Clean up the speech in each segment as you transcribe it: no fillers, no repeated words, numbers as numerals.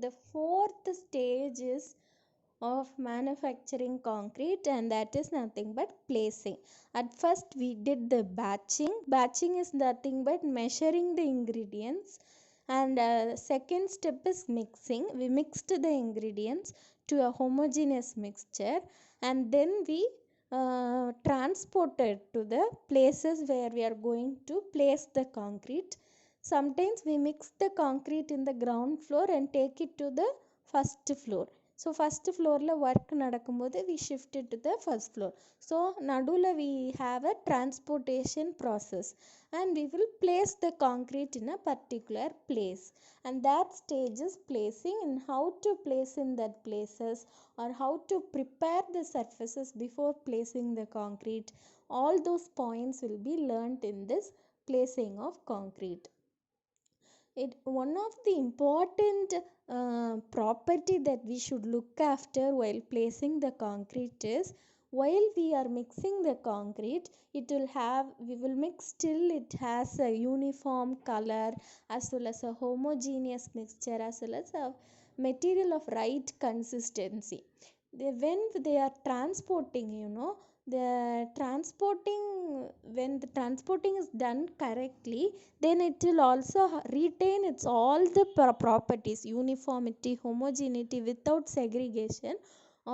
the fourth stage is of manufacturing concrete, and that is nothing but placing. At first we did the batching is nothing but measuring the ingredients, and second step is mixing. We mixed the ingredients to a homogeneous mixture, and then we transported to the places where we are going to place the concrete. Sometimes we mix the concrete in the ground floor and take it to the first floor. So first floorல work நடக்கும்போது we shifted to the first floor. So நடுவில் we have a transportation process, and we will place the concrete in a particular place, and that stage is placing. And how to place in that places, or how to prepare the surfaces before placing the concrete, all those points will be learnt in this placing of concrete. One of the important property that we should look after while placing the concrete is, while we are mixing the concrete, we will mix till it has a uniform color, as well as a homogeneous mixture, as well as a material of right consistency. When they are transporting, when the transporting is done correctly, then it will also retain its all the properties, uniformity, homogeneity, without segregation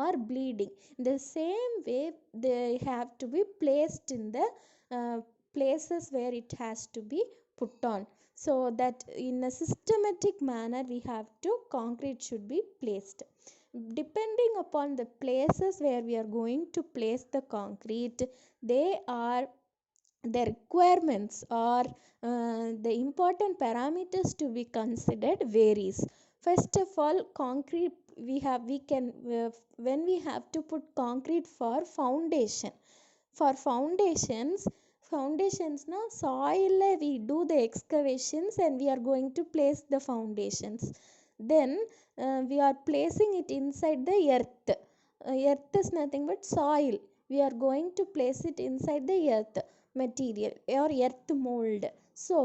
or bleeding. The same way they have to be placed in the places where it has to be put on, so that in a systematic manner we have to concrete should be placed. Depending upon the places where we are going to place the concrete, the requirements or the important parameters to be considered varies. First of all, concrete when we have to put concrete for foundation. For foundations now, soil we do the excavations and we are going to place the foundations. Then we are placing it inside the earth. Earth is nothing but soil. We are going to place it inside the earth material or earth mold. So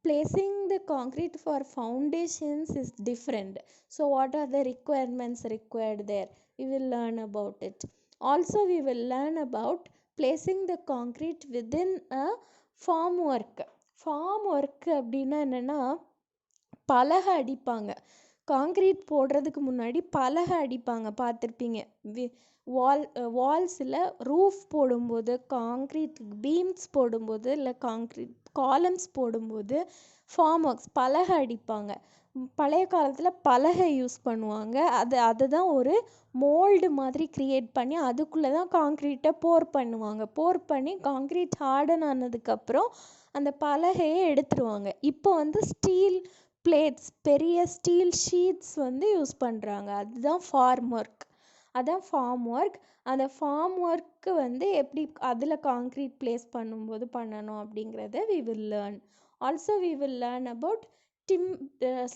placing the concrete for foundations is different. So what are the requirements required there? We will learn about it. Also we will learn about placing the concrete within a formwork. Formwork அப்படின்னா என்னென்னா, பலகை அடிப்பாங்க. Concrete போடுறதுக்கு முன்னாடி பலகை அடிப்பாங்க, பார்த்துருப்பீங்க. வால்ஸில் roof போடும்போது, காங்க்ரீட் பீம்ஸ் போடும்போது, இல்லை காங்க்ரீட் காலம்ஸ் போடும்போது ஃபார்ம் ஒர்க்ஸ் பலகை அடிப்பாங்க. பழைய காலத்தில் பலகை யூஸ் பண்ணுவாங்க. அதை தான் ஒரு மோல்டு மாதிரி க்ரியேட் பண்ணி அதுக்குள்ளே தான் காங்க்ரீட்டை போர் பண்ணுவாங்க. போர் பண்ணி காங்க்ரீட் ஹார்டன் ஆனதுக்கப்புறம் அந்த பலகையை எடுத்துருவாங்க. இப்போ ஸ்டீல் பிளேட்ஸ், பெரிய ஸ்டீல் ஷீட்ஸ் யூஸ் பண்ணுறாங்க. அதுதான் ஃபார்ம் ஒர்க். அதான் ஃபார்ம் ஒர்க். அந்த ஃபார்ம் ஒர்க்கு எப்படி அதில் காங்க்ரீட் பிளேஸ் பண்ணும்போது பண்ணணும் அப்படிங்கிறத we will learn. Also we will learn about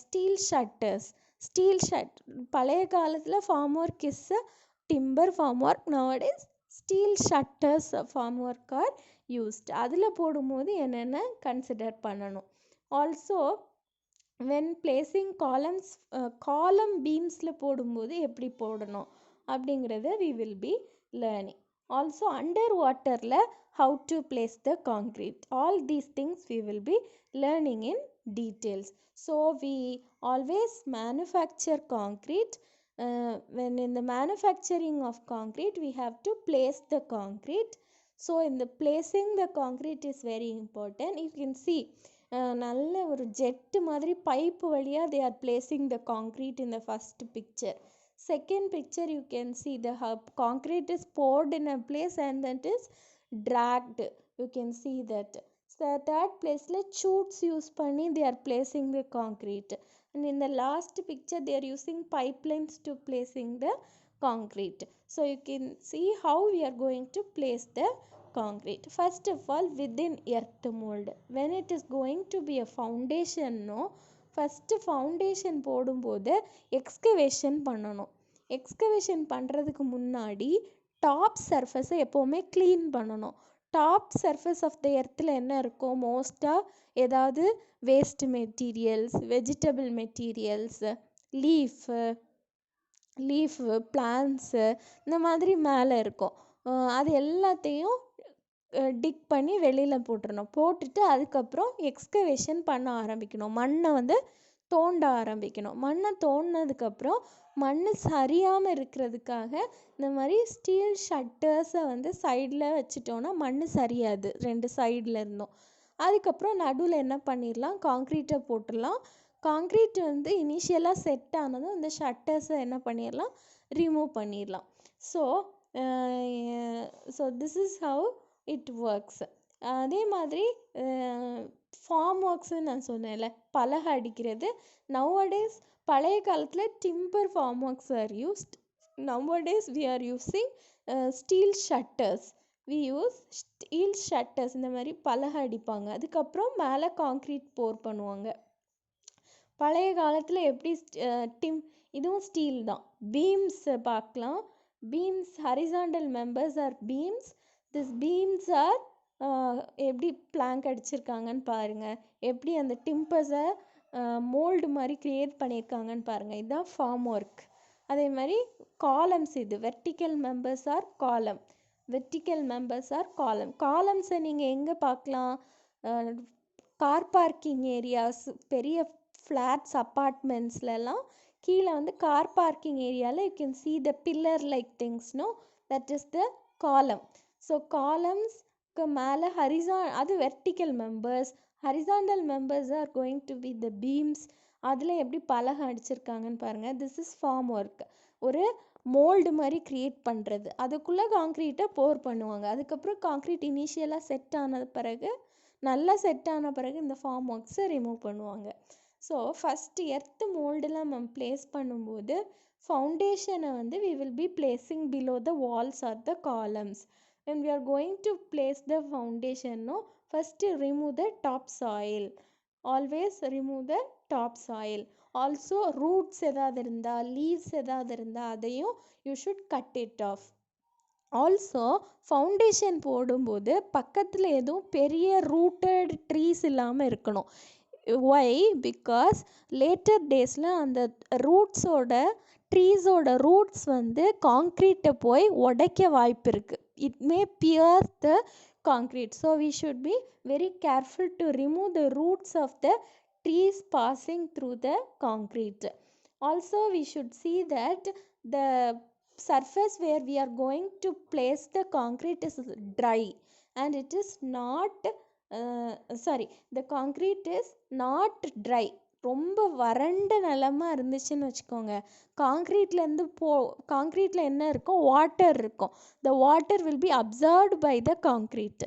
steel shutters. பழைய காலத்தில் formwork is a timber farm work. Nowadays steel shutters farm work are used. அதில் போடும்போது என்னென்ன கன்சிடர் பண்ணணும். Also when placing columns, column beamஸில் போடும்போது எப்படி போடணும் அப்படிங்கிறத we will be learning. Also under waterல how to place the concrete. All these things we will be learning in details. So we always manufacture concrete. When in the manufacturing of concrete, we have to place the concrete. So in the placing the concrete is very important. You can see நல்ல ஒரு jet மாதிரி pipe வழியாக they are placing the concrete in the first picture. Second picture you can see the concrete is poured in a place and that is dragged. You can see that. So third place chutes use பண்ணி they are placing the concrete. And in the last picture they are using pipelines to placing the concrete. So you can see how we are going to place the concrete. First of all, within earth mold, when it is going to be a foundation, first foundation போடும்போது excavation பண்ணணும். Excavation பண்ணுறதுக்கு முன்னாடி top சர்ஃபஸை எப்போவுமே clean பண்ணணும். Top surface of the எர்த்தில் என்ன இருக்கும்? மோஸ்ட்டாக ஏதாவது waste materials, vegetable materials, leaf plants இந்த மாதிரி மேலே இருக்கும். அது எல்லாத்தையும் டிக் பண்ணி வெளியில் போட்டுறணும். போட்டுட்டு அதுக்கப்புறம் எக்ஸ்கவேஷன் பண்ண ஆரம்பிக்கணும். மண்ணை வந்து தோண்ட ஆரம்பிக்கணும். மண்ணை தோண்டினதுக்கப்புறம் மண் சரியாமல் இருக்கிறதுக்காக இந்த மாதிரி ஸ்டீல் ஷட்டர்ஸை வந்து சைடில் வச்சுட்டோன்னா மண் சரியாது 2 சைடில் இருந்தோம். அதுக்கப்புறம் நடுவில் என்ன பண்ணிடலாம், காங்க்ரீட்டை போட்டுடலாம். காங்க்ரீட் வந்து இனிஷியலாக செட் ஆனதும் இந்த ஷட்டர்ஸை என்ன பண்ணிடலாம், ரிமூவ் பண்ணிடலாம். So this is how it works. அதே மாதிரி ஃபார்ம் ஒர்க்ஸு நான் சொன்னேன்ல, பலகை அடிக்கிறது. நவடேஸ் பழைய காலத்தில் timber formworks are used. Nowadays we are using steel shutters. We use steel shutters. இந்த மாதிரி பலகை அடிப்பாங்க. அதுக்கப்புறம் மேலே காங்க்ரீட் போர் பண்ணுவாங்க. பழைய காலத்தில் எப்படி இதுவும் ஸ்டீல் தான். பீம்ஸ் பார்க்கலாம். Beams horizontal members are beams. This beams are எப்படி பிளாங்க் அடிச்சிருக்காங்கன்னு பாருங்கள். எப்படி அந்த டிம்பர்ஸை மோல்டு மாதிரி க்ரியேட் பண்ணியிருக்காங்கன்னு பாருங்கள். இதுதான் ஃபார்ம் ஒர்க். அதே மாதிரி காலம்ஸ். இது வெர்டிக்கல் மெம்பர்ஸ் ஆர் காலம். காலம்ஸை நீங்கள் எங்கே பார்க்கலாம், கார் பார்க்கிங் ஏரியாஸ், பெரிய ஃப்ளாட்ஸ் அப்பார்ட்மெண்ட்ஸ்லலாம் கீழே வந்து கார் பார்க்கிங் ஏரியாவில் you can see the pillar like things, no, that is the column. So காலம்ஸ்க்கு மேலே அது vertical members. Horizontal members are going to be the beams. அதில் எப்படி பலகை அடிச்சிருக்காங்கன்னு பாருங்கள். This is form work. ஒரு மோல்டு மாதிரி க்ரியேட் பண்ணுறது. அதுக்குள்ளே காங்க்ரீட்டை போர் பண்ணுவாங்க. அதுக்கப்புறம் காங்க்ரீட் இனிஷியலாக செட் ஆன பிறகு, நல்லா செட் ஆன பிறகு இந்த ஃபார்ம் ஒர்க்ஸை ரிமூவ் பண்ணுவாங்க. ஸோ ஃபஸ்ட்டு எர்த்து மோல்டெலாம் நம்ம ப்ளேஸ் பண்ணும்போது ஃபவுண்டேஷனை வந்து we will be placing below the walls or the columns. When we are going to place the foundation, no, first remove the topsoil. Always remove the topsoil. Also roots எதாவது இருந்தால், leaves எதாவது இருந்தால் அதையும் you should cut it off. Also foundation போடும்போது பக்கத்தில் எதுவும் பெரிய rooted trees இல்லாமல் இருக்கணும். ஒய்? பிகாஸ் லேட்டர் டேஸில் அந்த ட்ரீஸோட ரூட்ஸ் வந்து காங்க்ரீட்டை போய் உடைக்க வாய்ப்பு இருக்குது. It may pierce the concrete. So we should be very careful to remove the roots of the trees passing through the concrete. Also we should see that the surface where we are going to place the concrete is dry and it is not the concrete is not dry. ரொம்ப வறண்ட நிலமா இருந்துச்சுன்னு வச்சுக்கோங்க, காங்க்ரீட்டில் என்ன இருக்கும், water இருக்கும். the water will be absorbed by the concrete,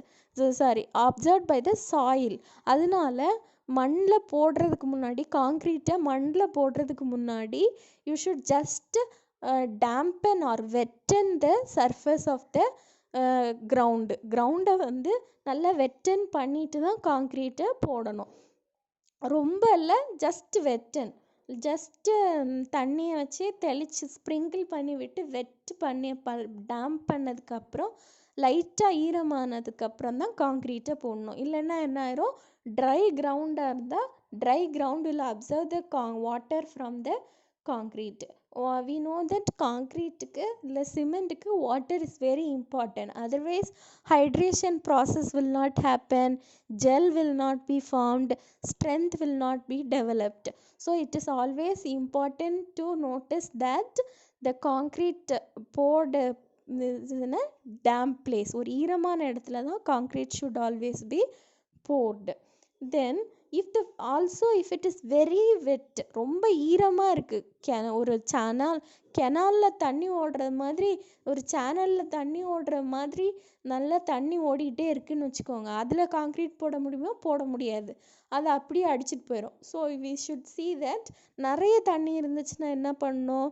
absorbed by the soil. அதனால மண்ணில் போடுறதுக்கு முன்னாடி, காங்க்ரீட்டை மண்ணில் போடுறதுக்கு முன்னாடி you should just dampen or wetten the surface of the கிரவுண்டை வந்து நல்லா வெட்டன் பண்ணிட்டு தான் காங்க்ரீட்டை போடணும். ரொம்ப இல்லை, ஜஸ்ட் வெட்டன். ஜஸ்ட்டு தண்ணியை வச்சு தெளித்து ஸ்ப்ரிங்கிள் பண்ணி விட்டு டேம்ப் பண்ணதுக்கப்புறம் லைட்டாக ஈரமானதுக்கப்புறம் தான் காங்க்ரீட்டை போடணும். இல்லைன்னா என்ன ஆயிரும், ட்ரை கிரவுண்டாக இருந்தால் try ground will absorb the water from the concrete. We know that காங்க்ரீட்டுக்கு இல்லை சிமெண்ட்டுக்கு water is very important. Otherwise hydration process will not happen, gel will not be formed, strength will not be developed. So it is always important to notice that the concrete poured is in a damp place. ஒரு ஈரமான இடத்துல தான் concrete should always be poured. Then if it is very wet, ரொம்ப ஈரமாக இருக்குது, ஒரு கெனாலில் தண்ணி ஓடுற மாதிரி, ஒரு சேனலில் தண்ணி ஓடுற மாதிரி நல்லா தண்ணி ஓடிட்டே இருக்குன்னு வச்சுக்கோங்க, அதில் காங்க்ரீட் போட முடியுமா? போட முடியாது. அது அப்படியே அடிச்சிட்டு போயிடும். So we should see that நிறைய தண்ணி இருந்துச்சுன்னா என்ன பண்ணணும்,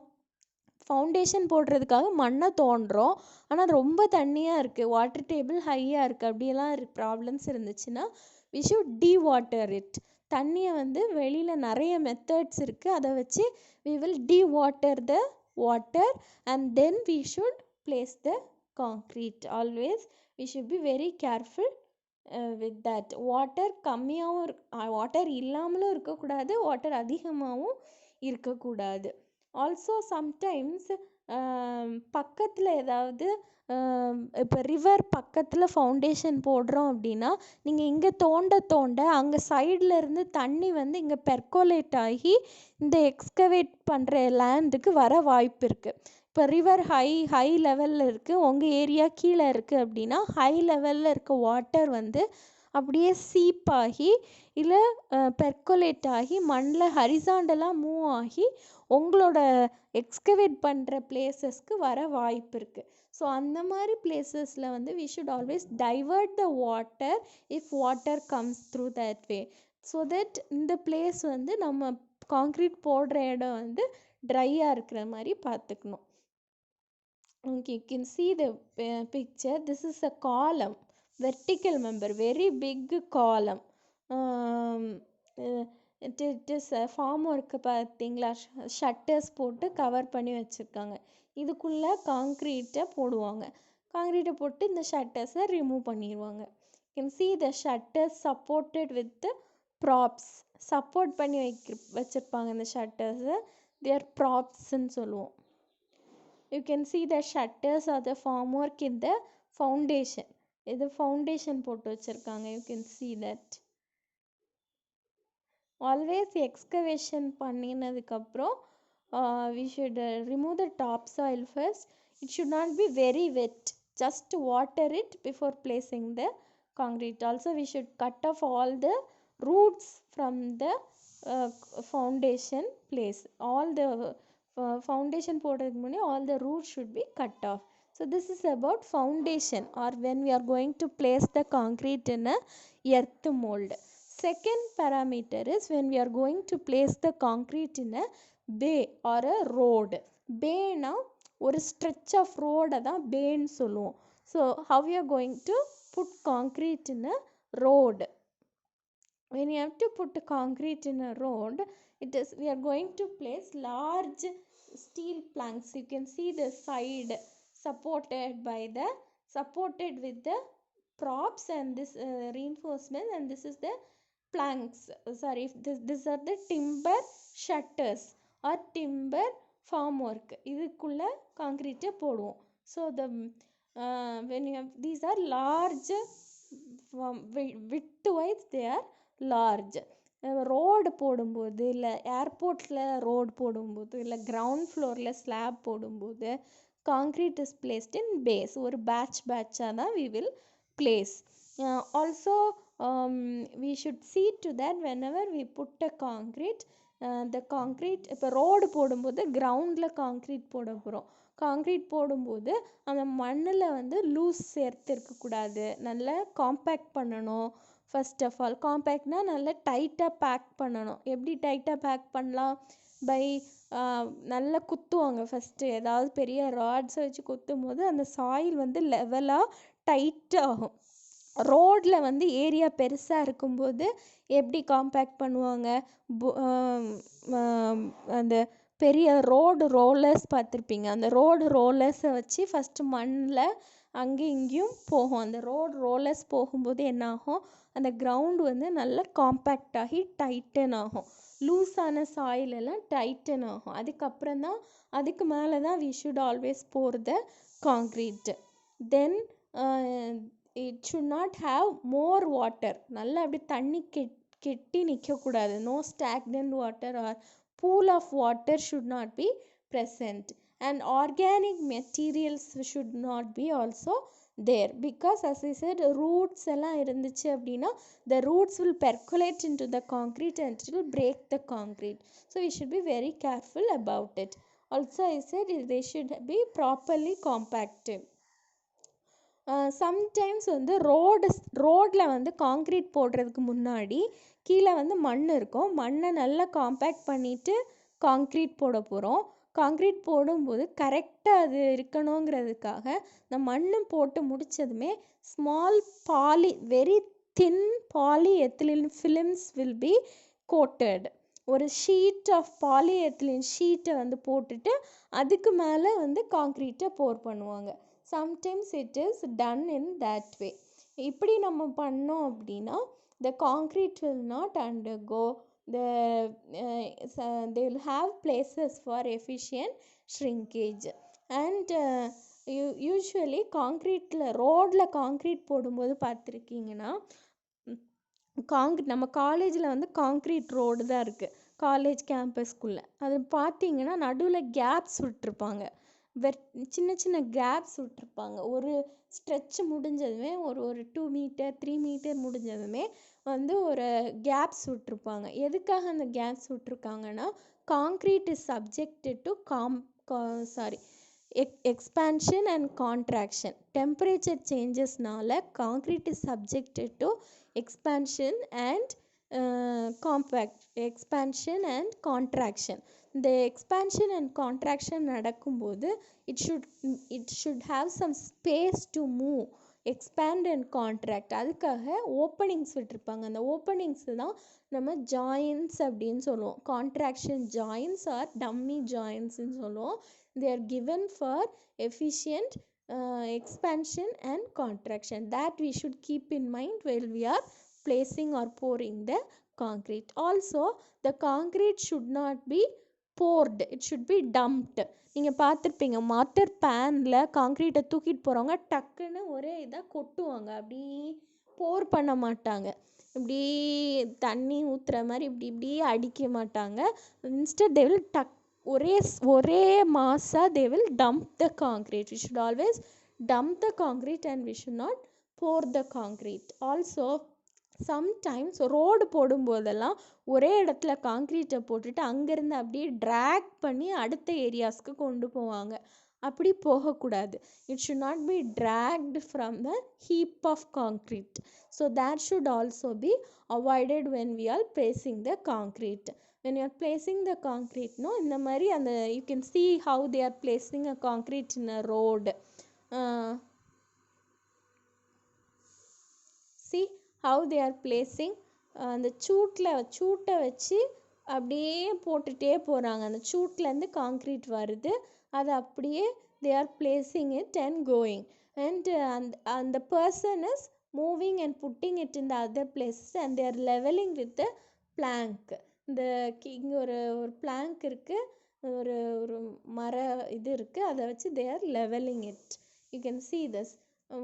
ஃபவுண்டேஷன் போடுறதுக்காக மண்ணை தோண்டுறோம், ஆனால் ரொம்ப தண்ணியாக இருக்குது, வாட்டர் டேபிள் ஹையாக இருக்குது, அப்படியெல்லாம் ப்ராப்ளம்ஸ் இருந்துச்சுன்னா we should de-water it. தண்ணியை வந்து வெளியில் நிறைய மெத்தட்ஸ் இருக்குது, அதை வச்சு we will de-water the water and then we should place the concrete. Always we should be very careful with that. Water கம்மியாகவும் வாட்டர் இல்லாமலும் இருக்கக்கூடாது, வாட்டர் அதிகமாகவும் இருக்கக்கூடாது. ஆல்சோ சம்டைம்ஸ் பக்கத்தில் ஏதாவது இப்போ ரிவர் பக்கத்தில் ஃபவுண்டேஷன் போடுறோம் அப்படின்னா நீங்கள் இங்கே தோண்ட தோண்ட அங்கே சைடில் இருந்து தண்ணி வந்து இங்கே பெர்கோலேட் ஆகி இந்த எக்ஸ்கவேட் பண்ணுற லேண்டுக்கு வர வாய்ப்பு இருக்குது. இப்போ ரிவர் ஹை லெவலில் இருக்குது, உங்கள் ஏரியா கீழே இருக்குது அப்படின்னா ஹை லெவலில் இருக்க வாட்டர் வந்து அப்படியே சீப் ஆகி இல்லை பெர்கோலேட் ஆகி மண்ணில் ஹரிசாண்டலாக மூவ் ஆகி உங்களோட எக்ஸ்கவேட் பண்ணுற பிளேசஸ்க்கு வர வாய்ப்பு இருக்குது. ஸோ அந்த மாதிரி பிளேசஸில் வந்து we should always divert the water if water comes through that way, so that இந்த பிளேஸ் வந்து நம்ம காங்க்ரீட் போடுற இடம் வந்து ட்ரையாக இருக்கிற மாதிரி பார்த்துக்கணும். Okay, you can see the picture. This is a column, vertical member, very big column. It is a formwork பார்த்தீங்களா, ஷட்டர்ஸ் போட்டு கவர் பண்ணி வச்சுருக்காங்க. இதுக்குள்ளே காங்க்ரீட்டை போடுவாங்க. காங்க்ரீட்டை போட்டு இந்த ஷட்டர்ஸை ரிமூவ் பண்ணிடுவாங்க. You can see the shutters supported with the props. Support பண்ணி வச்சுருப்பாங்க இந்த ஷட்டர்ஸை. they are ப்ராப்ஸ்ன்னு சொல்லுவோம். You can see the shutters or the formwork in the foundation. இது ஃபவுண்டேஷன் போட்டு வச்சுருக்காங்க. You can see that. Always excavation பண்ணினதுக்கப்புறம் we should remove the topsoil first. It should not be very wet. Just water it before placing the concrete. Also we should cut off all the roots from the foundation place. All the foundation போடுறதுக்கு முன்னாடி all the roots should be cut off. So this is about foundation, or when we are going to place the concrete in a earth mold. Second parameter is when we are going to place the concrete in a bay or a road. bayனா ஒரு stretch of road தான் bayன்னு சொல்லுவோம். So how we are going to put concrete in a road? When you have to put concrete in a road, we are going to place large steel planks. You can see the side supported with the props and this reinforcement, and this is the planks. Sorry, these are the timber shutters or timber formwork. இதுக்குள்ள காங்க்ரீட்டை போடுவோம். So when you have, these are large, width wise they are large. Road போடும்போது இல்லை ஏர்போர்ட்டில் road போடும்போது இல்லை ground ஃப்ளோரில் slab போடும்போது concrete is placed in base. ஒரு பேட்சாக தான் we will place. Also we should see to that whenever we put a concrete, the concrete, இப்போ ரோடு போடும்போது கிரவுண்டில் காங்க்ரீட் போட போகிறோம். காங்க்ரீட் போடும்போது அந்த மண்ணில் வந்து லூஸ் சேர்த்து இருக்கக்கூடாது, நல்லா காம்பேக்ட் பண்ணணும். ஃபர்ஸ்ட் ஆஃப் ஆல் காம்பேக்ட்னால் நல்லா டைட்டாக பேக் பண்ணணும். எப்படி டைட்டாக பேக் பண்ணலாம்? பை நல்லா குத்துவாங்க. ஃபஸ்ட்டு ஏதாவது பெரிய ராட்ஸை வச்சு குத்தும் போது அந்த சாயில் வந்து லெவலாக டைட்டாகும். ரோடில் வந்து ஏரியா பெருசாக இருக்கும்போது எப்படி காம்பேக்ட் பண்ணுவாங்க? அந்த பெரிய ரோடு ரோலர்ஸ் பார்த்துருப்பீங்க. அந்த ரோடு ரோலர்ஸை வச்சு ஃபஸ்ட்டு மண்ணில் அங்கேயும் இங்கேயும் போகும். அந்த ரோடு ரோலர்ஸ் போகும்போது என்னாகும்? அந்த கிரவுண்டு வந்து நல்லா காம்பேக்ட் ஆகி டைட்டன் ஆகும். லூஸான சாயிலெல்லாம் டைட்டன் ஆகும். அதுக்கப்புறம் தான், அதுக்கு மேலே தான் we should always pour the concrete. Then it should not have more water. நல்லா அப்படி தண்ணி கெட்டி நிற்கக்கூடாது. no stagnant water or pool of water should not be present, and organic materials should not be also there, because as I said, roots எல்லாம் இருந்துச்சு அப்படின்னா the roots will percolate into the concrete and it will break the concrete. So we should be very careful about it. Also I said they should be properly compacted. Sometimes வந்து ரோடில் வந்து concrete போடுறதுக்கு முன்னாடி கீழே வந்து மண் இருக்கும். மண்ணை நல்லா காம்பேக்ட் பண்ணிவிட்டு காங்க்ரீட் போட போகிறோம். காங்க்ரீட் போடும்போது கரெக்டாக அது இருக்கணுங்கிறதுக்காக இந்த மண் போட்டு முடித்ததுமே small very thin polyethylene films will be coated. ஒரு ஷீட் ஆஃப் பாலிஎத்திலீன் ஷீட்டை வந்து போட்டுட்டு அதுக்கு மேலே வந்து காங்க்ரீட்டை போர் பண்ணுவாங்க. Sometimes it is done in that way. இப்படி நம்ம பண்ணோம் அப்படின்னா the concrete will not undergo they will have places for efficient shrinkage. And usually ரோடில் காங்க்ரீட் போடும்போது பார்த்துருக்கீங்கன்னா நம்ம காலேஜில் வந்து காங்க்ரீட் ரோடு தான் இருக்குது காலேஜ் கேம்பஸ்குள்ளே. அது பார்த்தீங்கன்னா நடுவில் கேப்ஸ் விட்டுருப்பாங்க, சின்ன சின்ன கேப்ஸ் விட்டுருப்பாங்க. ஒரு ஸ்ட்ரெச் முடிஞ்சதுமே ஒரு 2 மீட்டர் 3 மீட்டர் முடிஞ்சதுமே வந்து ஒரு கேப்ஸ் விட்டுருப்பாங்க. எதுக்காக அந்த கேப்ஸ் விட்டுருக்காங்கன்னா, concrete is subjected to expansion and contraction. Temperature changesனால concrete is subjected to expansion and contraction. இந்த expansion and contraction நடக்கும்போது it should have some space to move, expand and contract. அதுக்காக ஓப்பனிங்ஸ் விட்டுருப்பாங்க. அந்த ஓப்பனிங்ஸ் தான் நம்ம joints அப்படின்னு சொல்லுவோம். கான்ட்ராக்ஷன் ஜாயின்ஸ் ஆர் டம்மி ஜாயின்ஸ்ன்னு சொல்லுவோம். They are given for efficient expansion and contraction. That we should keep in mind while we are placing or pouring the concrete. Also, the concrete should not be poured, it should be dumped. நீங்கள் பார்த்துருப்பீங்க, மாட்டர் பேனில் காங்க்ரீட்டை தூக்கிட்டு போகிறவங்க டக்குன்னு ஒரே இதாக கொட்டுவாங்க, அப்படி போர் பண்ண மாட்டாங்க, இப்படி தண்ணி ஊற்றுற மாதிரி இப்படி அடிக்க மாட்டாங்க. இன்ஸ்டெட் they will ஒரே மாஸாக they will dump the concrete. We should always dump the concrete and we should not pour the concrete. Also, sometimes road போடும்போதெல்லாம் ஒரே இடத்துல காங்க்ரீட்டை போட்டுட்டு அங்கேருந்து அப்படியே ட்ராக் பண்ணி அடுத்த ஏரியாஸ்க்கு கொண்டு போவாங்க. அப்படி போகக்கூடாது. It should not be dragged from the heap of concrete. So that should also be avoided when we are placing the concrete. When you are placing the concrete, no, இந்த மாதிரி அந்த you can see how they are placing a concrete in a road. See how they are placing. அந்த சூட்டை வச்சு அப்படியே போட்டுகிட்டே போகிறாங்க. அந்த சூட்லேருந்து காங்க்ரீட் வருது, அது அப்படியே they are placing it and going, and the person is moving and putting it in the other places and they are leveling with the plank. இங்கே ஒரு பிளாங்க் இருக்குது, ஒரு மர இது இருக்குது, அதை வச்சு they are leveling it. You can see this.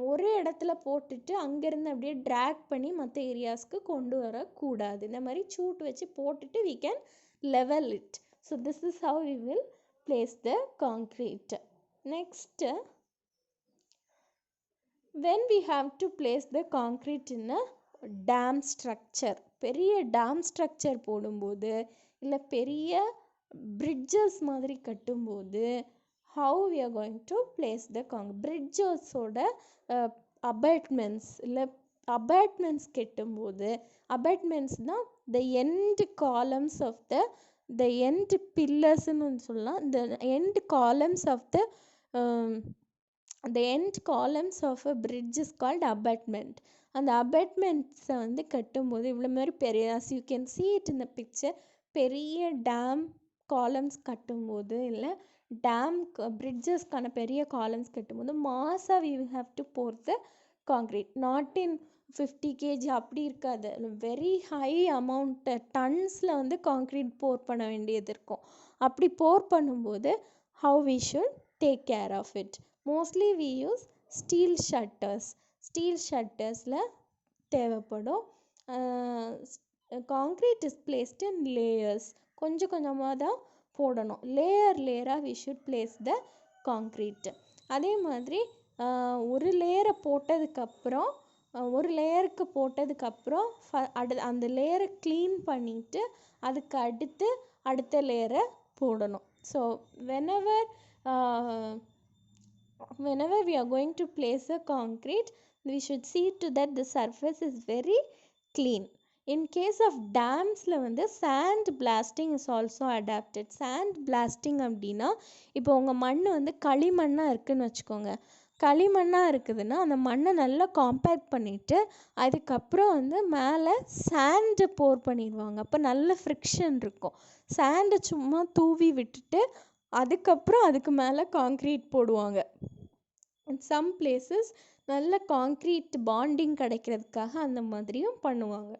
ஒரே இடத்துல போட்டுட்டு அங்கேருந்து அப்படியே ட்ராக் பண்ணி மற்ற ஏரியாஸ்க்கு கொண்டு வரக்கூடாது. இந்த மாதிரி சூட் வச்சு போட்டுட்டு we can level it. So this is how we will place the concrete. Next, when we have to place the concrete in a dam structure, பெரிய டேம் ஸ்ட்ரக்சர் போடும்போது இல்லை பெரிய பிரிட்ஜஸ் மாதிரி கட்டும்போது how we are going to place the concrete. பிரிட்ஜஸோட apartments இல்லை apartments கட்டும்போது, அபார்ட்மெண்ட்ஸ்னால் the end columns of the end பில்லர்ஸ்ன்னு சொல்லலாம். the end columns of a bridge is called abutment. அந்த அபார்ட்மெண்ட்ஸை வந்து கட்டும்போது இவ்வளோ மாதிரி பெரிய, as you can see it in the picture, பெரிய டேம் காலம்ஸ் கட்டும்போது இல்லை டேம் பிரிட்ஜஸ்க்கான பெரிய காலம்ஸ் கட்டும்போது மாஸாக we have to pour the concrete. not in 50 kg அப்படி இருக்காது, வெரி ஹை அமௌண்ட் டன்ஸில் வந்து காங்க்ரீட் போர் பண்ண வேண்டியது இருக்கும். அப்படி போர் பண்ணும்போது how we should take care of it. mostly we use steel shutters தேவைப்படும். Concrete is placed in layers. கொஞ்சம் கொஞ்சமாக தான் போடணும், லேயராக we should place the concrete. அதே மாதிரி ஒரு லேயருக்கு போட்டதுக்கப்புறம் அந்த லேயரை க்ளீன் பண்ணிவிட்டு அதுக்கு அடுத்த லேயரை போடணும். So whenever we are going to place a concrete, we should see to that the surface is very clean. In case of damsல வந்து sand blasting is also adapted. sand blasting அப்படின்னா, இப்போ உங்கள் மண் வந்து களிமண்ணாக இருக்குதுன்னு வச்சுக்கோங்க. களிமண்ணாக இருக்குதுன்னா அந்த மண்ணை நல்லா காம்பேக்ட் பண்ணிவிட்டு அதுக்கப்புறம் வந்து மேலே சாண்டை போர் பண்ணிடுவாங்க. அப்போ நல்ல ஃப்ரிக்ஷன் இருக்கும். சாண்டை சும்மா தூவி விட்டுட்டு அதுக்கப்புறம் அதுக்கு மேலே காங்க்ரீட் போடுவாங்க. சம் பிளேசஸ் நல்ல காங்க்ரீட் பாண்டிங் கிடைக்கிறதுக்காக அந்த மாதிரியும் பண்ணுவாங்க.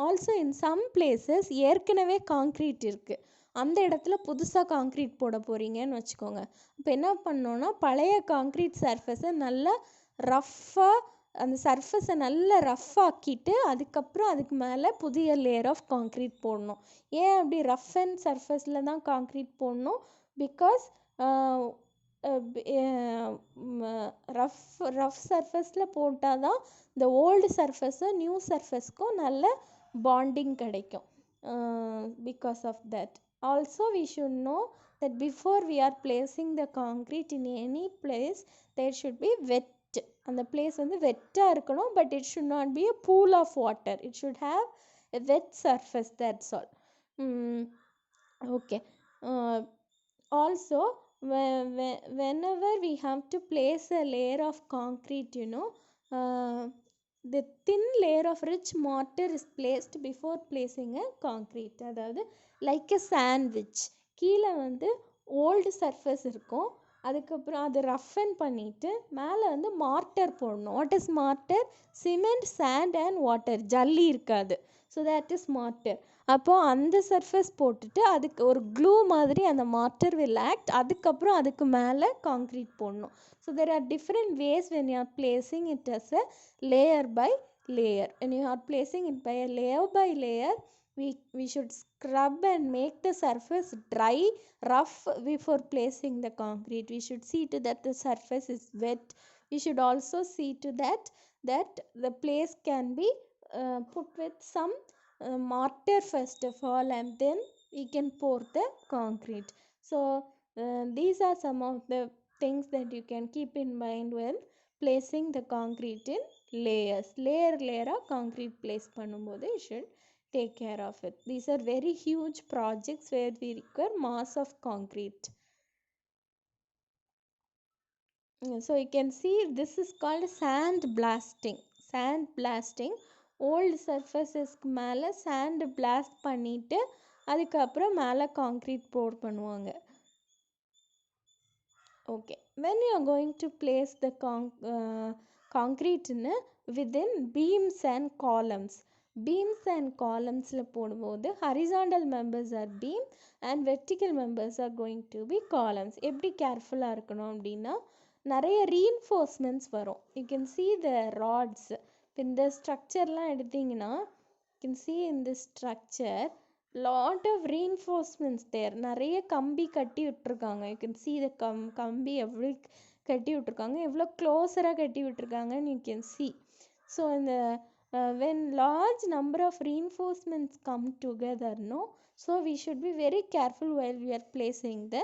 ஆல்சோ இன் சம் பிளேசஸ் ஏற்கனவே காங்க்ரீட் இருக்குது, அந்த இடத்துல புதுசாக காங்க்ரீட் போட போகிறீங்கன்னு வச்சுக்கோங்க. இப்போ என்ன பண்ணோன்னா பழைய காங்க்ரீட் சர்ஃபேஸை நல்லா ரஃப்பாக அந்த சர்ஃபேஸை நல்லா ரஃப் ஆக்கிட்டு அதுக்கப்புறம் அதுக்கு மேலே புதிய லேயர் ஆஃப் காங்க்ரீட் போடணும். ஏன் அப்படி ரஃப் அண்ட் சர்ஃபேஸில் தான் காங்க்ரீட் போடணும்? பிகாஸ் ரஃப் சர்ஃபேஸில் போட்டால் தான் இந்த ஓல்டு சர்ஃபேஸும் நியூ சர்ஃபேஸ்க்கும் நல்ல பாண்டிங் கிடைக்கும். Because of that also we should know that before we are placing the concrete in any place there should be wet. அந்த place வந்து வெட்டாக இருக்கணும், but it should not be a pool of water. It should have a wet surface, that's all. Okay. Also whenever we have to place a layer of concrete, the thin layer of rich mortar is placed before placing a concrete. அதாவது like a sandwich, கீழே வந்து old surface இருக்கும், அதுக்கப்புறம் அது ரஃபன் பண்ணிவிட்டு மேலே வந்து mortar போடணும். What is mortar? Cement, sand and water, ஜல்லி இருக்காது. So that is mortar. அப்போது அந்த சர்ஃபேஸ் போட்டுட்டு அதுக்கு ஒரு க்ளூ மாதிரி அந்த மார்ட்டர் வில் ஆக்ட், அதுக்கப்புறம் அதுக்கு மேலே காங்க்ரீட் போடணும். So there are different ways when you are placing it as a layer by layer. when you are placing it by a layer by layer, we should scrub and make the surface dry, rough before placing the concrete. We should see to that the surface is wet. We should also see to that the place can be put with some mortar first of all, and then we can pour the concrete. So these are some of the things that you can keep in mind when placing the concrete in layers. layer concrete place பண்ணும்போது you should take care of it. These are very huge projects where we require mass of concrete. So you can see this is called sand blasting. Sand blasting, old surfacesக்கு மேலே sand blast பண்ணிட்டு அதுக்கப்புறம் மேலே concrete pour பண்ணுவாங்க. Okay, when you are going to place the concrete within beams and columns, beams and columnsல போடும்போது horizontal members are beam and vertical members are going to be columns. எப்படி கேர்ஃபுல்லாக இருக்கணும் அப்படின்னா, நிறைய reinforcements வரும். You can see the rods. இந்த ஸ்ட்ரக்சர்லாம் எடுத்திங்கன்னா you can see in this structure lot of reinforcements there. நிறைய கம்பி கட்டி விட்டுருக்காங்க. You can see the கம்பி எவ்வளோ கட்டி விட்டுருக்காங்க, எவ்வளோ க்ளோஸராக கட்டி விட்டுருக்காங்கன்னு you can see. So இந்த when large number of reinforcements come together, so we should be very careful while we are placing the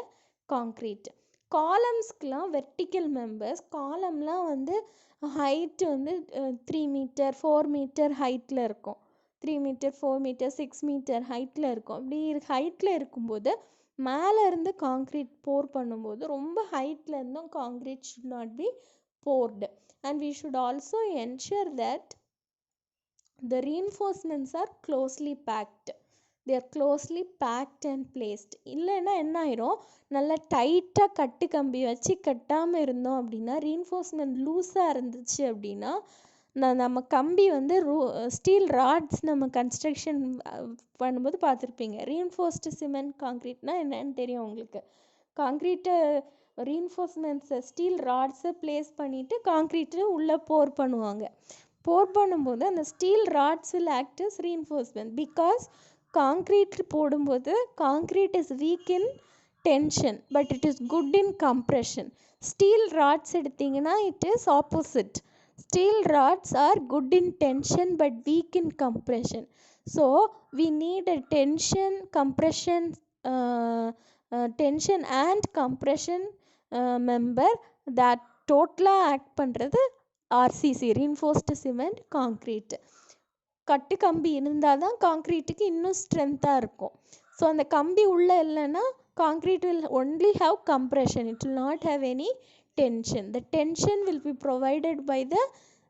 concrete. காலம்ஸ்க்குலாம் வெர்டிக்கல் மெம்பர்ஸ், காலம்லாம் வந்து ஹைட்டு வந்து 3 மீட்டர் 4 மீட்டர் ஹைட்டில் இருக்கும். 3 மீட்டர் 4 மீட்டர் 6 மீட்டர் ஹைட்டில் இருக்கும். அப்படி ஹைட்டில் இருக்கும்போது மேலே இருந்து காங்க்ரீட் போர் பண்ணும்போது ரொம்ப ஹைட்டில் இருந்தும் concrete should not be poured. And we should also ensure that the reinforcements are closely packed. They are closely packed and placed. இல்லைன்னா என்ன ஆயிரும், நல்லா டைட்டாக கட்டு கம்பி வச்சு கட்டாமல் இருந்தோம் அப்படின்னா, ரீன்ஃபோர்ஸ்மெண்ட் லூஸாக இருந்துச்சு அப்படின்னா நம்ம கம்பி வந்து ஸ்டீல் ராட்ஸ் நம்ம கன்ஸ்ட்ரக்ஷன் பண்ணும்போது பார்த்துருப்பீங்க. ரீன்ஃபோர்ஸ்டு சிமெண்ட் காங்க்ரீட்னால் என்னன்னு தெரியும் உங்களுக்கு. காங்க்ரீட்டை ரீன்ஃபோர்ஸ்மெண்ட்ஸை ஸ்டீல் ராட்ஸை ப்ளேஸ் பண்ணிவிட்டு காங்க்ரீட்டு உள்ளே போர் பண்ணுவாங்க. போர் பண்ணும்போது அந்த steel rods will act as reinforcement. Because concrete போடும்போது concrete is weak in tension but it is good in compression. Steel rods எடுத்திங்கன்னா it is opposite. Steel rods are good in tension but weak in compression. So we need a tension and compression member that டோட்டலாக act பண்ணுறது RCC, reinforced cement concrete. கட்டு கம்பி இருந்தால் தான் காங்க்ரீட்டுக்கு இன்னும் ஸ்ட்ரென்த்தாக இருக்கும். So அந்த கம்பி உள்ளே இல்லைன்னா concrete will only have compression, it will not have any tension. The tension will be provided by the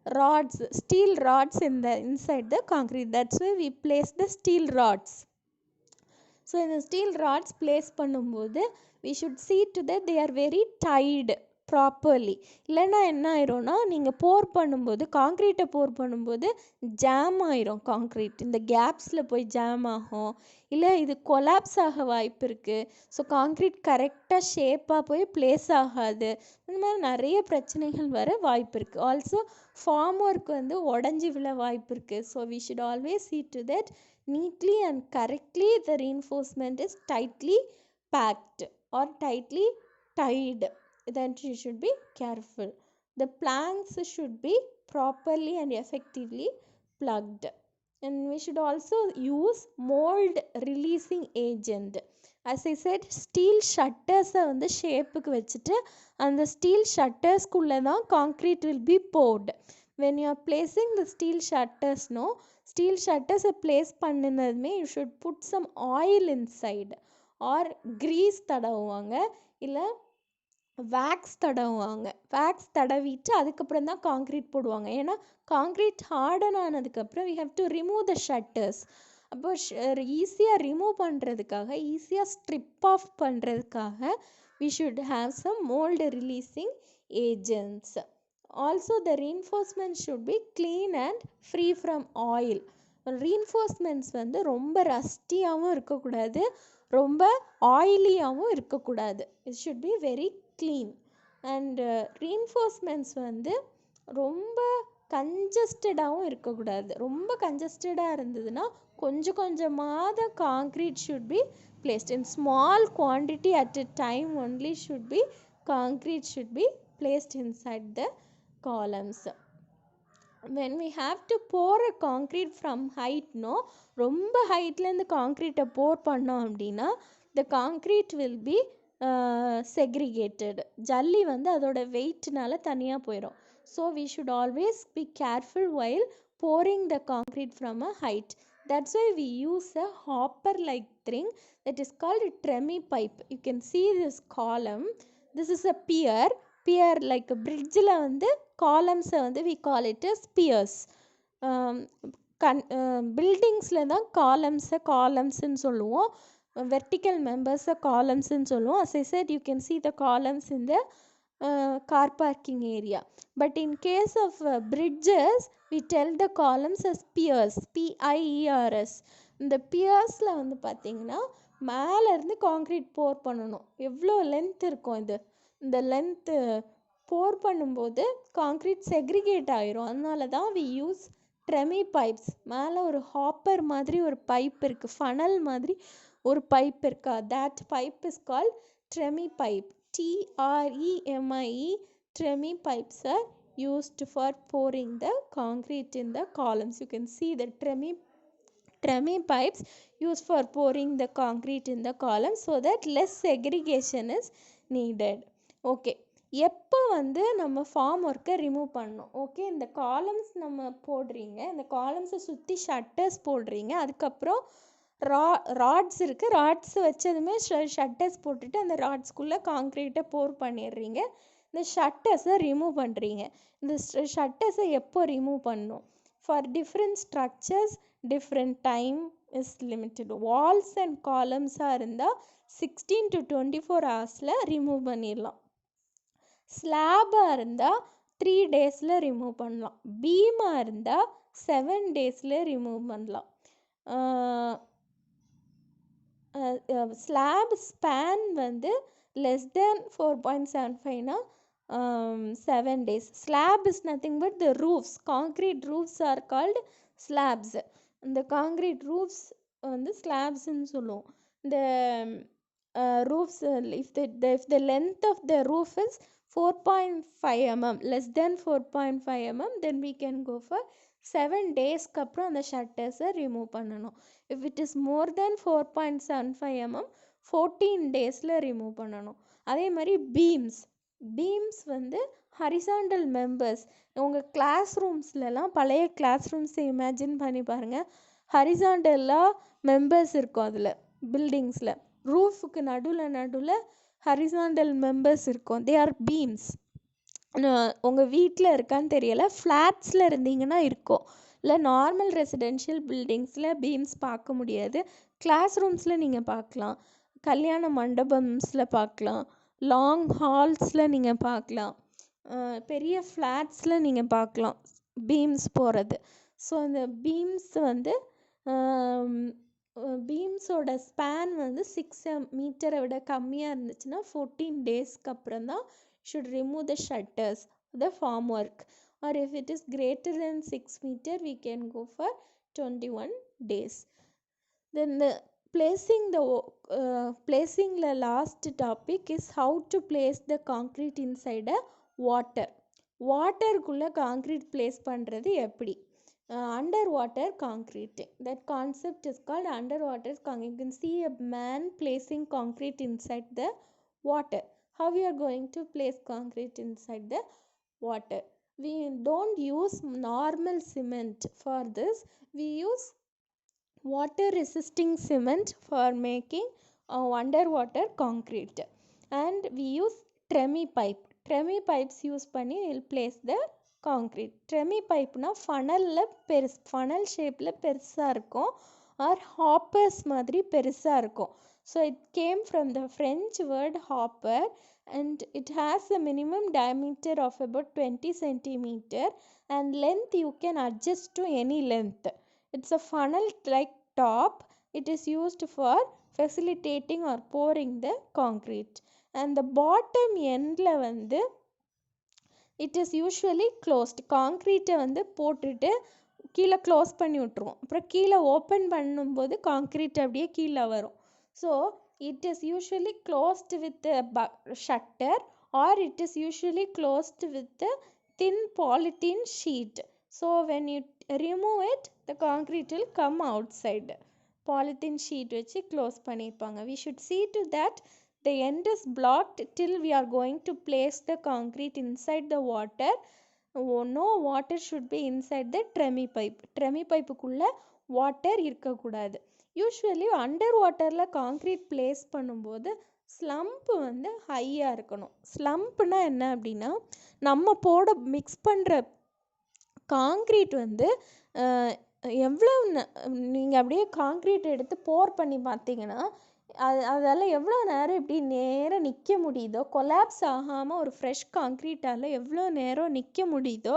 rods, steel rods inside the concrete. That's why we place the steel rods. So இந்த steel rods place பண்ணும்போது we should see to that they are very tied. Properly. இல்லைன்னா என்ன ஆயிரும்னா நீங்கள் போர் பண்ணும்போது காங்க்ரீட்டை போர் பண்ணும்போது jam ஆயிரும். Concrete இந்த கேப்ஸில் போய் ஜாம் ஆகும், இல்லை இது கொலாப்ஸ் ஆக வாய்ப்பு இருக்குது. ஸோ காங்க்ரீட் கரெக்டாக ஷேப்பாக போய் பிளேஸ் ஆகாது. இந்த மாதிரி நிறைய பிரச்சனைகள் வர வாய்ப்பு இருக்குது. ஆல்சோ ஃபார்ம் ஒர்க் வந்து உடஞ்சி விழ வாய்ப்பு இருக்குது. So we should always see to that neatly and correctly the reinforcement is tightly packed or tightly tied. Then you should be careful. The planks should be properly and effectively plugged. And we should also use mold releasing agent. As I said, steel shutters வந்து ஷேப்புக்கு வச்சுட்டு அந்த steel shuttersக்குள்ளே தான் concrete will be poured. When you are placing the steel shutters, steel shutters place பண்ணினதுமே you should put some oil inside or grease தடவுவாங்க, இல்லை wax தடவுவாங்க. Wax தடவிட்டு அதுக்கப்புறம் தான் concrete போடுவாங்க. ஏன்னா காங்க்ரீட் ஹார்டன் ஆனதுக்கப்புறம் we have to remove the shutters. அப்போ ஈஸியாக remove பண்ணுறதுக்காக, ஈஸியாக ஸ்ட்ரிப் ஆஃப் பண்ணுறதுக்காக we should have some mold releasing agents. Also the reinforcements should be clean and free from oil. reinforcements வந்து ரொம்ப ரஸ்டியாகவும் இருக்கக்கூடாது, ரொம்ப ஆயிலியாகவும் இருக்கக்கூடாது. it should be very clean. and reinforcements வந்து ரொம்ப கன்ஜஸ்டடாகவும் இருக்கக்கூடாது. ரொம்ப கன்ஜஸ்டடாக இருந்ததுன்னா கொஞ்சம் கொஞ்சமாக தான் concrete should be placed in small quantity at a time only. Concrete should be placed inside the columns. When we have to pour a concrete from height, ரொம்ப ஹைட்லேருந்து காங்க்ரீட்டை போர் பண்ணோம் அப்படின்னா the concrete will be segregated. ஜல்லி வந்து அதோட வெயிட்னால தனியாக போயிடும். So we should always be careful while pouring the concrete from a height. That's why we use a hopper like thing that is called a tremie pipe. You can see this column. This is a pier like a bridgeல வந்து columns வந்து we call it as piers. பில்டிங்ஸில் தான் columnsன்னு சொல்லுவோம், vertical members columnsன்னு சொல்லுவோம். As I said, you can see the columns in the car parking area. But in case of bridges, we tell the columns as piers, piers. இந்த பியர்ஸில் வந்து பார்த்திங்கன்னா மேலேருந்து concrete போர் பண்ணணும். எவ்வளோ length இருக்கும் இது, இந்த லென்த்து போர் பண்ணும்போது காங்க்ரீட் செக்ரிகேட் ஆயிரும். அதனால தான் we use tremie pipes. மேலே ஒரு ஹாப்பர் மாதிரி ஒரு பைப் இருக்குது, ஃபனல் மாதிரி ஒரு பைப் இருக்கா, that pipe is called tremie pipe. TREMIE. Tremie pipes are used for pouring the concrete in the columns. You can see the tremie pipes used for pouring the concrete in the columns so that less segregation is needed. Okay, எப்போ வந்து நம்ம form ஒர்க்கை remove பண்ணணும்? Okay, இந்த columns நம்ம போடுறீங்க, இந்த காலம்ஸை சுற்றி ஷட்டர்ஸ் போடுறீங்க, அதுக்கப்புறம் ராட்ஸ் இருக்குது, ராட்ஸ் வச்சதுமே ஷட்டர்ஸ் போட்டுட்டு அந்த ராட்ஸ்குள்ளே காங்க்ரீட்டை போர் பண்ணிடுறீங்க. இந்த ஷட்டர்ஸை ரிமூவ் பண்ணுறீங்க. இந்த ஷட்டர்ஸை எப்போ ரிமூவ் பண்ணணும்? For different structures different time is limited. Walls and காலம்ஸாக இருந்தால் 16 to 24 ஹவர்ஸில் ரிமூவ் பண்ணிடலாம். ஸ்லாபாக இருந்தால் 3 days ரிமூவ் பண்ணலாம். பீமாக இருந்தால் 7 days ரிமூவ் பண்ணலாம். ஸ்லாப் ஸ்பேன் வந்து less than 4.75 7 days. Slab is nothing but the roofs. Concrete roofs are called slabs. இந்த concrete roofs வந்து slabsன்னு சொல்லுவோம். இந்த roofs, if the length of the roof is 4.5 mm, less than 4.5 mm, then we can go for 7 daysக்கு அப்புறம் அந்த ஷட்டர்ஸை remove பண்ணணும். if it is more than 4.75 mm 14 days remove பண்ணணும். அதே மாதிரி பீம்ஸ் வந்து ஹரிசாண்டல் மெம்பர்ஸ். உங்கள் கிளாஸ் ரூம்ஸ்லலாம் பழைய கிளாஸ் ரூம்ஸை இமேஜின் பண்ணி பாருங்கள், ஹரிசாண்டலாக மெம்பர்ஸ் இருக்கும் அதில் பில்டிங்ஸில். ரூஃபுக்கு நடுவில் ஹரிசாண்டல் மெம்பர்ஸ் இருக்கும், தே ஆர் பீம்ஸ். உங்கள் வீட்டில் இருக்கான்னு தெரியலை, ஃப்ளாட்ஸில் இருந்தீங்கன்னா இருக்கும். இல்லை நார்மல் ரெசிடென்ஷியல் பில்டிங்ஸில் பீம்ஸ் பார்க்க முடியாது, கிளாஸ் ரூம்ஸில் நீங்கள் பார்க்கலாம், கல்யாண மண்டபம்ஸில் பார்க்கலாம், லாங் ஹால்ஸில் நீங்கள் பார்க்கலாம், பெரிய ஃப்ளாட்ஸில் நீங்கள் பார்க்கலாம் பீம்ஸ் போகிறது. ஸோ அந்த பீம்ஸ் வந்து பீம்ஸோட ஸ்பேன் வந்து 6 மீட்டரை விட கம்மியாக இருந்துச்சுன்னா 14 டேஸ்க்கு அப்புறம் தான் should remove the shutters the formwork. or if it is greater than 6 meter we can go for 21 days. Then the placing the last topic is how to place the concrete inside a water. வாட்டருக்குள்ள concrete place பண்ணுறது எப்படி? Underwater concreting. That concept is called underwater concrete. You can see a man placing concrete inside the water. How you are going to place concrete inside the water? We don't use normal cement for this. We use water resisting cement for making underwater concrete, and we use tremie pipe. Tremie pipes use பண்ணி we'll place the concrete. tremie pipeனா funnel shapeல பெருசாக இருக்கும், R hoppers மாதிரி பெருசாக இருக்கும். So it came from the French word hopper, and it has a minimum diameter of about 20 centimeter, and length you can adjust to any length. It's a funnel like top. It is used for facilitating or pouring the concrete, and the bottom endல வந்து it is usually closed. காங்க்ரீட்டை வந்து போட்டுட்டு கீழே close பண்ணி விட்ருவோம், அப்புறம் கீழே open பண்ணும்போது concrete அப்படியே கீழே வரும். So it is usually closed with a shutter, or it is usually closed with a thin polythene sheet. So when you remove it, the concrete will come outside. Polythene sheet வச்சு close பண்ணியிருப்பாங்க. We should see to that the end is blocked till we are going to place the concrete inside the water. No water should be inside the tremie pipe. tremie pipeக்குள்ள water இருக்கக்கூடாது. Usually under வாட்டரில் concrete place பண்ணும்போது slump வந்து ஹையாக இருக்கணும். ஸ்லம்ப்னா என்ன அப்படின்னா, நம்ம மிக்ஸ் பண்ணுற காங்க்ரீட் வந்து எவ்வளோ நீங்கள் அப்படியே காங்க்ரீட் எடுத்து போர் பண்ணி பார்த்தீங்கன்னா அதால் எவ்வளோ நேரம் இப்படி நேரம் நிற்க முடியுதோ, கொலாப்ஸ் ஆகாமல் ஒரு ஃப்ரெஷ் காங்க்ரீட்டால் எவ்வளோ நேரம் நிற்க முடியுதோ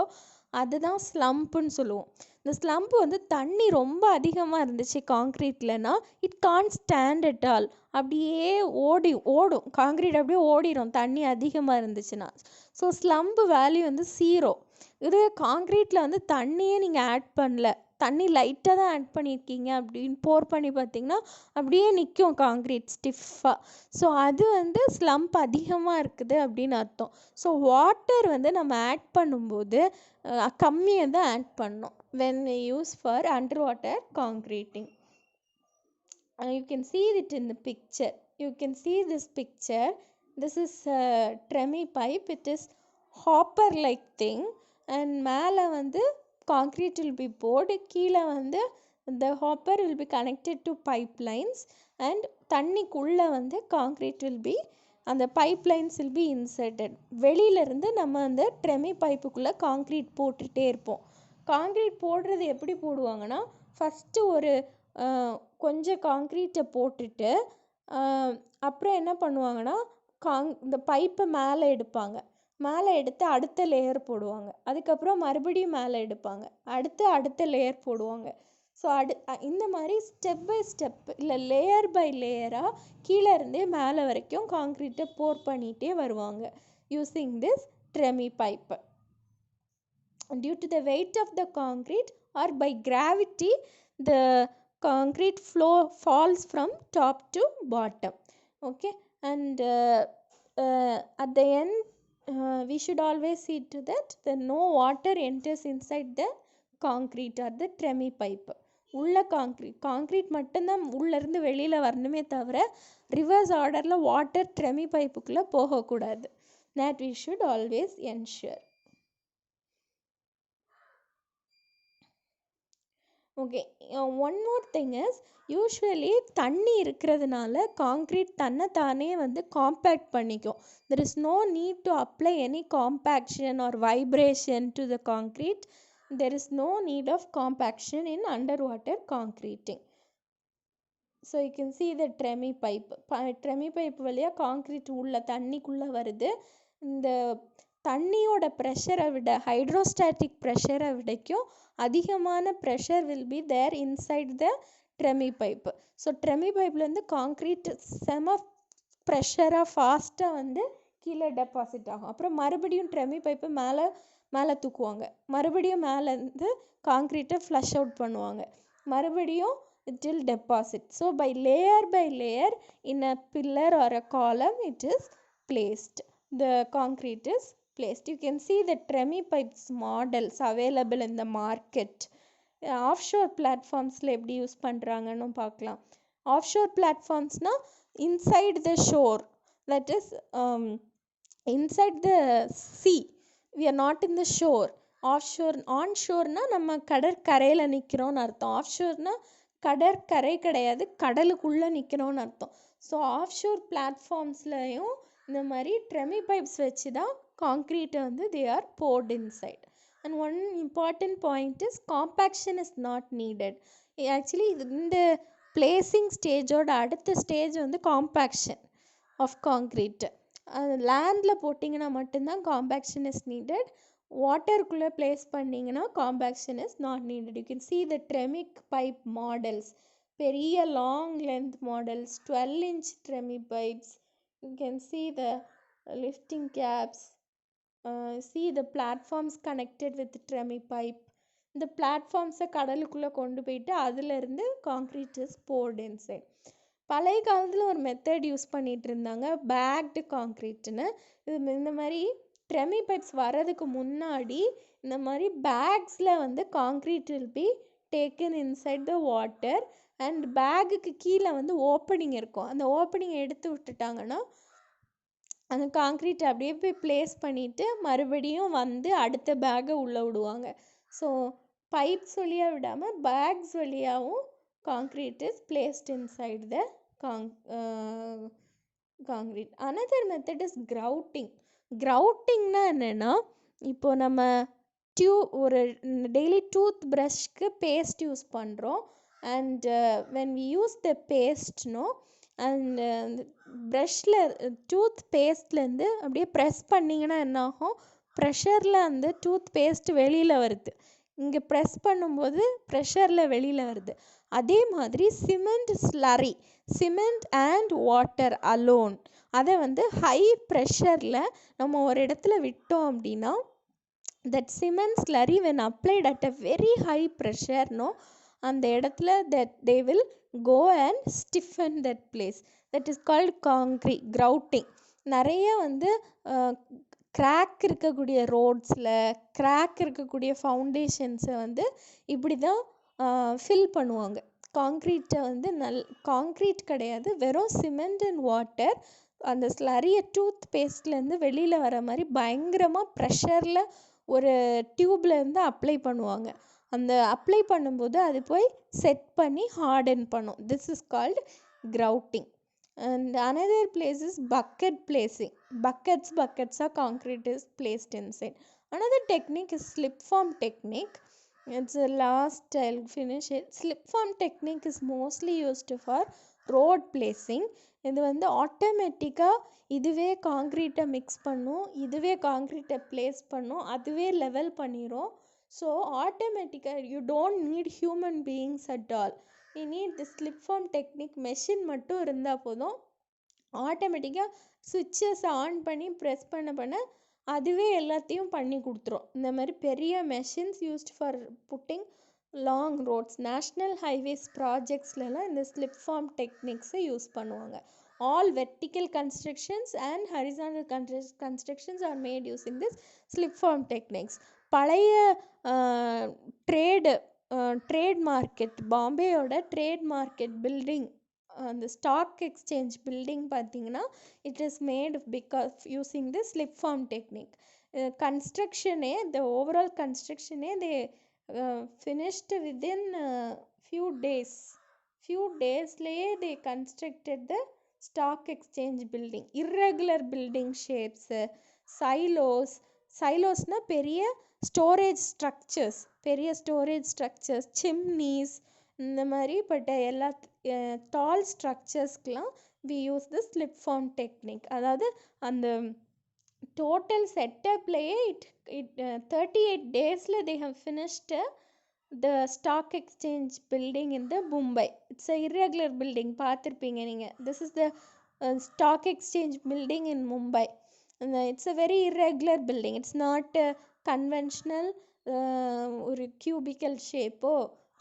அதுதான் ஸ்லம்ப்புன்னு சொல்லுவோம். இந்த ஸ்லம்ப் வந்து தண்ணி ரொம்ப அதிகமாக இருந்துச்சு காங்க்ரீட்லனா it can't stand at all. அப்படியே ஓடும் காங்க்ரீட், அப்படியே ஓடிடும் தண்ணி அதிகமாக இருந்துச்சுன்னா. ஸோ ஸ்லம்ப் வேல்யூ வந்து 0. இதுவே காங்க்ரீட்டில் வந்து தண்ணியே நீங்கள் ஆட் பண்ணல, தண்ணி லைட்டாக தான் ஆட் பண்ணியிருக்கீங்க அப்படின்னு போர் பண்ணி பார்த்தீங்கன்னா அப்படியே நிற்கும் காங்க்ரீட் ஸ்டிஃபாக. ஸோ அது வந்து ஸ்லம்ப் அதிகமாக இருக்குது அப்படின்னு அர்த்தம். ஸோ வாட்டர் வந்து நம்ம ஆட் பண்ணும்போது கம்மியாக தான் ஆட் பண்ணணும் when we use for underwater concreting. You can see it in the picture. You can see this picture. This is a tremie pipe. It is hopper like thing, and மேலே வந்து concrete will be poured. கீழே வந்து the hopper will be connected to pipelines, and தண்ணிக்குள்ளே வந்து concrete will be, அந்த pipelines will be inserted. வெளியிலேருந்து நம்ம அந்த ட்ரெமி பைப்புக்குள்ளே காங்க்ரீட் போட்டுகிட்டே இருப்போம். காங்க்ரீட் போடுறது எப்படி போடுவாங்கன்னா, ஃபஸ்ட்டு ஒரு கொஞ்சம் காங்க்ரீட்டை போட்டுட்டு அப்புறம் என்ன பண்ணுவாங்கன்னா இந்த பைப்பை மேலே எடுப்பாங்க, மேலே எடுத்து அடுத்த லேயர் போடுவாங்க, அதுக்கப்புறம் மறுபடியும் மேலே எடுப்பாங்க, அடுத்த லேயர் போடுவாங்க. ஸோ இந்த மாதிரி ஸ்டெப் பை ஸ்டெப் இல்லை லேயர் பை லேயராக கீழே இருந்தே மேலே வரைக்கும் காங்க்ரீட்டை போர் பண்ணிகிட்டே வருவாங்க using this tremie pipe. Due to the weight of the concrete or by gravity, the concrete flow falls from top to bottom. Okay, and at the end we should always see to that no water enters inside the concrete or the tremie pipe. உள்ள concrete மட்டும்தான் உள்ளேருந்து வெளியில் வரணுமே தவிர reverse ஆர்டரில் water ட்ரெமி பைப்புக்குள்ளே போகக்கூடாது. that we should always ensure. Okay, one more thing is, usually தண்ணி இருக்கிறதுனால காங்க்ரீட் தானே வந்து காம்பேக்ட் பண்ணிக்கும். There is no need to apply any compaction or vibration to the concrete. There is no need of compaction in under water concreting. So you can see the tremie pipe. Tremie pipe வழியாக concrete உள்ள தண்ணிக்குள்ளே வருது. இந்த தண்ணியோட ப்ரெஷரை விட hydrostatic ப்ரெஷரை விடைக்கும் அதிகமான pressure will be there inside the tremie pipe. So tremie பைப்லேருந்து காங்க்ரீட் செம ப்ரெஷராக ஃபாஸ்ட்டாக வந்து கீழே டெபாசிட் ஆகும். அப்புறம் மறுபடியும் ட்ரெமி பைப்பு மேலே தூக்குவாங்க. மறுபடியும் மேலேருந்து காங்க்ரீட்டை ஃப்ளஷ் அவுட் பண்ணுவாங்க. மறுபடியும் it will deposit. So by layer in a pillar or a column it is placed. The concrete is placed. You can see the Tremi pipes models available in the market. Offshore platformsல எப்படி use பண்ணுறாங்கன்னு பார்க்கலாம். Offshore platformsனா inside the shore, that is inside the sea. We are not in the shore. Offshore, onshore-னா நம்ம கடற்கரையில் நிற்கிறோன்னு அர்த்தம். Offshore-னா கடற்கரை கிடையாது, கடலுக்குள்ளே நிற்கிறோன்னு அர்த்தம். ஸோ ஆஃப்ஷோர் பிளாட்ஃபார்ம்ஸ்லையும் இந்த மாதிரி ட்ரெமி பைப்ஸ் வச்சு தான் காங்க்ரீட்டை வந்து they are poured inside. And one important point is compaction is not needed. Actually இந்த பிளேசிங் ஸ்டேஜோட அடுத்த ஸ்டேஜ் வந்து காம்பேக்ஷன் ஆஃப் காங்க்ரீட். லேண்டில் போட்டிங்கன்னா மட்டும்தான் காம்பேக்ஷன் இஸ் நீடட். வாட்டருக்குள்ளே ப்ளேஸ் பண்ணிங்கன்னா compaction is not needed. You can see the ட்ரெமிக் பைப் மாடல்ஸ், பெரிய long length models, 12-inch tremie pipes. You can see the lifting caps, see the platforms connected with tremie pipe. இந்த பிளாட்ஃபார்ம்ஸை கடலுக்குள்ளே கொண்டு போயிட்டு அதிலிருந்து காங்க்ரீட் இஸ் poured inside. பழைய காலத்தில் ஒரு மெத்தட் யூஸ் பண்ணிகிட்டு இருந்தாங்க, பேக்டு காங்க்ரீட்னு. இந்த மாதிரி ட்ரெமி பைப்ஸ் வர்றதுக்கு முன்னாடி இந்த மாதிரி பேக்ஸில் வந்து concrete will be taken inside the water and பேக்குக்கு கீழே வந்து ஓப்பனிங் இருக்கும். அந்த ஓப்பனிங்கை எடுத்து விட்டுட்டாங்கன்னா அந்த காங்க்ரீட் அப்படியே போய் ப்ளேஸ் பண்ணிவிட்டு மறுபடியும் வந்து அடுத்த பேக்கை உள்ளே விடுவாங்க. ஸோ பைப்ஸ் வழியாக விடாமல் பேக்ஸ் வழியாகவும் concrete is placed inside the concrete. Another method is grouting. கிரவுட்டிங்னா என்னென்னா, இப்போது நம்ம ஒரு டெய்லி டூத் ப்ரஷ்க்கு பேஸ்ட் யூஸ் பண்ணுறோம். And when we use the பேஸ்ட்னோ அண்ட் ப்ரஷ்ஷில் டூத் பேஸ்ட்லேருந்து அப்படியே ப்ரெஸ் பண்ணிங்கன்னா என்னாகும், ப்ரெஷரில் அந்த டூத் பேஸ்ட் வெளியில் வருது. இங்கே ப்ரெஸ் பண்ணும்போது ப்ரெஷரில் வெளியில் வருது. அதே மாதிரி cement slurry, cement and water alone, அதை வந்து ஹை ப்ரெஷரில் நம்ம ஒரு இடத்துல விட்டோம் அப்படின்னா that cement slurry when applied at a very high pressure, no, அந்த இடத்துல that they will go and stiffen that place. That is called concrete grouting. நிறைய வந்து கிராக் இருக்கக்கூடிய ரோட்ஸில், கிராக் இருக்கக்கூடிய ஃபவுண்டேஷன்ஸை வந்து இப்படி தான் ஃபில் பண்ணுவாங்க. காங்க்ரீட்டை வந்து காங்க்ரீட் கிடையாது, வெறும் சிமெண்ட் அண்ட் வாட்டர் அந்த ஸ்லரியை டூத் பேஸ்ட்லேருந்து வெளியில் வர மாதிரி பயங்கரமாக ப்ரெஷரில் ஒரு டியூப்லேருந்து அப்ளை பண்ணுவாங்க. அந்த அப்ளை பண்ணும்போது அது போய் செட் பண்ணி ஹார்டன் பண்ணும். This is called grouting. And another place is bucket placing. Buckets of concrete is placed inside. Another technique is slip form technique. It's the last, I'll finish it. Slip form technique is mostly used for road placing. இது வந்து ஆட்டோமேட்டிக்காக இதுவே காங்க்ரீட்டை mix பண்ணும், இதுவே காங்க்ரீட்டை place பண்ணும், அதுவே level பண்ணிடும். ஸோ ஆட்டோமேட்டிக்காக you don't need human beings at all. You need the slip form technique. Machine மட்டும் இருந்தால் போதும், ஆட்டோமேட்டிக்காக சுவிட்சஸ் ஆன் பண்ணி ப்ரெஸ் பண்ண அதுவே எல்லாத்தையும் பண்ணி கொடுத்துரும். இந்த மாதிரி பெரிய machines used for putting long roads, national highways ப்ராஜெக்ட்ஸ்லாம் இந்த ஸ்லிப் ஃபார்ம் டெக்னிக்ஸை யூஸ் பண்ணுவாங்க. All vertical constructions and horizontal constructions are made using this slip form techniques. பழைய ட்ரேட் மார்க்கெட், பாம்பேயோட ட்ரேட் மார்க்கெட் பில்டிங், அந்த ஸ்டாக் எக்ஸ்சேஞ்ச் பில்டிங் பார்த்தீங்கன்னா it is made because using the slip form technique. கன்ஸ்ட்ரக்ஷனே, the overall கன்ஸ்ட்ரக்ஷனே they finished within few daysலயே they constructed the stock exchange building. irregular building shapes, silos பெரிய storage structures, chimneys, இந்த மாதிரி but எல்லா tall ஸ்ட்ரக்சர்ஸ்க்கெலாம் we use the slip form technique. அதாவது அந்த டோட்டல் செட்டப்லேயே இட் 38 டேஸில் they have finished the stock exchange building in the Mumbai. It's a irregular building, பார்த்துருப்பீங்க நீங்கள். This is the stock exchange building in Mumbai. It's a very irregular building. It's not conventional ஒரு cubical ஷேப்போ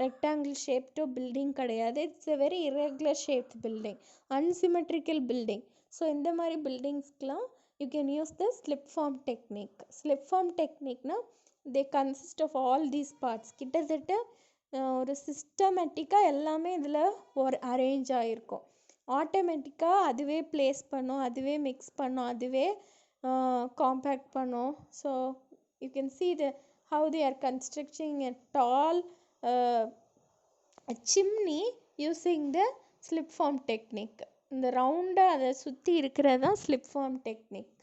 rectangle ஷேப்டோ building கிடையாது. It's a very irregular shaped building, unsymmetrical building. So இந்த மாதிரி பில்டிங்ஸ்க்கெலாம் you can use the slip form technique. Slip form டெக்னிக்னா they consist of all these parts. கிட்டத்தட்ட ஒரு சிஸ்டமேட்டிக்காக எல்லாமே இதில் ஒரு அரேஞ்ச் ஆகிருக்கும். ஆட்டோமேட்டிக்காக அதுவே ப்ளேஸ் பண்ணும், அதுவே மிக்ஸ் பண்ணும், அதுவே காம்பேக்ட் பண்ணும். So you can see the how they are constructing a tall a chimney using the slip form technique. இந்த ரவுண்டாக அதை சுற்றி இருக்கிறது தான் ஸ்லிப் ஃபார்ம் டெக்னிக்.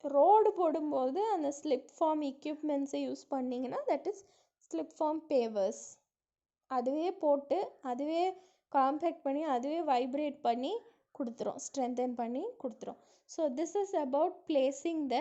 ரோடு போடும்போது அந்த ஸ்லிப் ஃபார்ம் எக்யூப்மெண்ட்ஸை யூஸ் பண்ணிங்கன்னா தட் இஸ் ஸ்லிப் ஃபார்ம் பேவர்ஸ். அதுவே போட்டு அதுவே காம்பேக்ட் பண்ணி அதுவே வைப்ரேட் பண்ணி கொடுத்துரும், ஸ்ட்ரென்தன் பண்ணி கொடுத்துரும். So this is about placing the